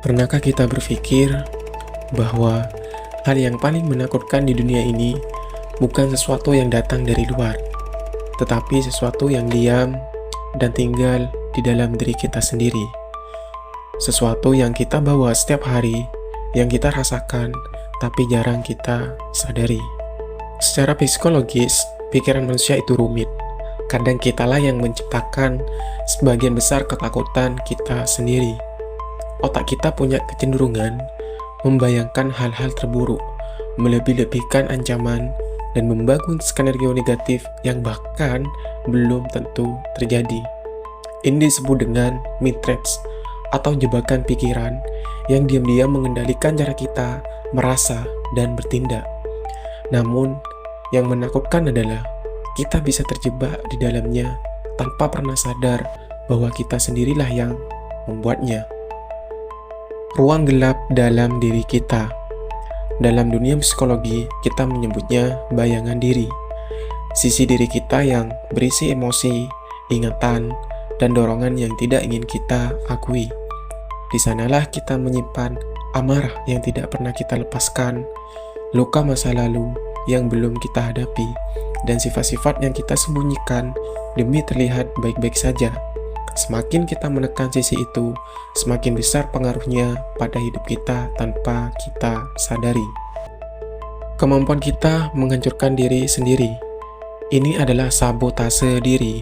Pernahkah kita berpikir bahwa hal yang paling menakutkan di dunia ini bukan sesuatu yang datang dari luar, tetapi sesuatu yang diam dan tinggal di dalam diri kita sendiri? Sesuatu yang kita bawa setiap hari, yang kita rasakan, tapi jarang kita sadari. Secara psikologis, pikiran manusia itu rumit. Kadang kitalah yang menciptakan sebagian besar ketakutan kita sendiri. Otak kita punya kecenderungan membayangkan hal-hal terburuk, melebih-lebihkan ancaman, dan membangun skenario negatif yang bahkan belum tentu terjadi. Ini disebut dengan mind traps atau jebakan pikiran yang diam-diam mengendalikan cara kita merasa dan bertindak. Namun, yang menakutkan adalah kita bisa terjebak di dalamnya tanpa pernah sadar bahwa kita sendirilah yang membuatnya. Ruang gelap dalam diri kita. Dalam dunia psikologi, kita menyebutnya bayangan diri. Sisi diri kita yang berisi emosi, ingatan, dan dorongan yang tidak ingin kita akui. Di sanalah kita menyimpan amarah yang tidak pernah kita lepaskan, luka masa lalu yang belum kita hadapi, dan sifat-sifat yang kita sembunyikan demi terlihat baik-baik saja. Semakin kita menekan sisi itu, semakin besar pengaruhnya pada hidup kita tanpa kita sadari. Kemampuan kita menghancurkan diri sendiri. Ini adalah sabotase diri,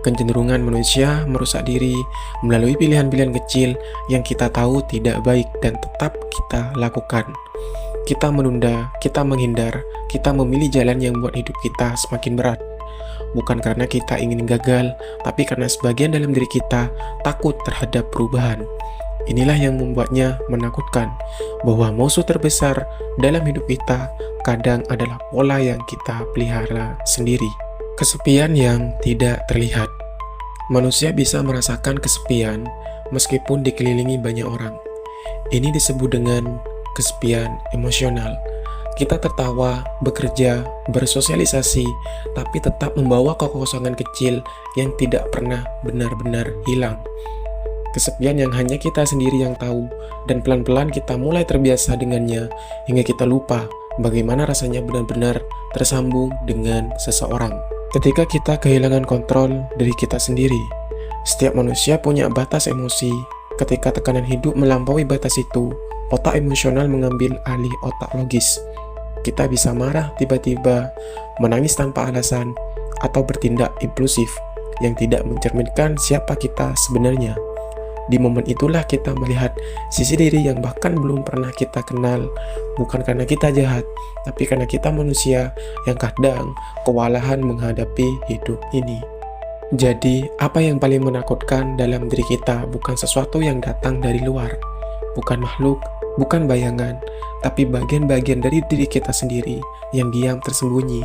kecenderungan manusia merusak diri melalui pilihan-pilihan kecil yang kita tahu tidak baik dan tetap kita lakukan. Kita menunda, kita menghindar, kita memilih jalan yang membuat hidup kita semakin berat. Bukan karena kita ingin gagal, tapi karena sebagian dalam diri kita takut terhadap perubahan. Inilah yang membuatnya menakutkan, bahwa musuh terbesar dalam hidup kita kadang adalah pola yang kita pelihara sendiri. Kesepian yang tidak terlihat. Manusia bisa merasakan kesepian meskipun dikelilingi banyak orang. Ini disebut dengan kesepian emosional. Kita tertawa, bekerja, bersosialisasi, tapi tetap membawa kekosongan kecil yang tidak pernah benar-benar hilang. Kesepian yang hanya kita sendiri yang tahu, dan pelan-pelan kita mulai terbiasa dengannya, hingga kita lupa bagaimana rasanya benar-benar tersambung dengan seseorang. Ketika kita kehilangan kontrol diri kita sendiri, setiap manusia punya batas emosi. Ketika tekanan hidup melampaui batas itu, otak emosional mengambil alih otak logis. Kita bisa marah tiba-tiba, menangis tanpa alasan, atau bertindak impulsif yang tidak mencerminkan siapa kita sebenarnya. Di momen itulah kita melihat sisi diri yang bahkan belum pernah kita kenal, bukan karena kita jahat, tapi karena kita manusia yang kadang kewalahan menghadapi hidup ini. Jadi, apa yang paling menakutkan dalam diri kita bukan sesuatu yang datang dari luar, bukan makhluk, bukan bayangan, tapi bagian-bagian dari diri kita sendiri yang diam tersembunyi,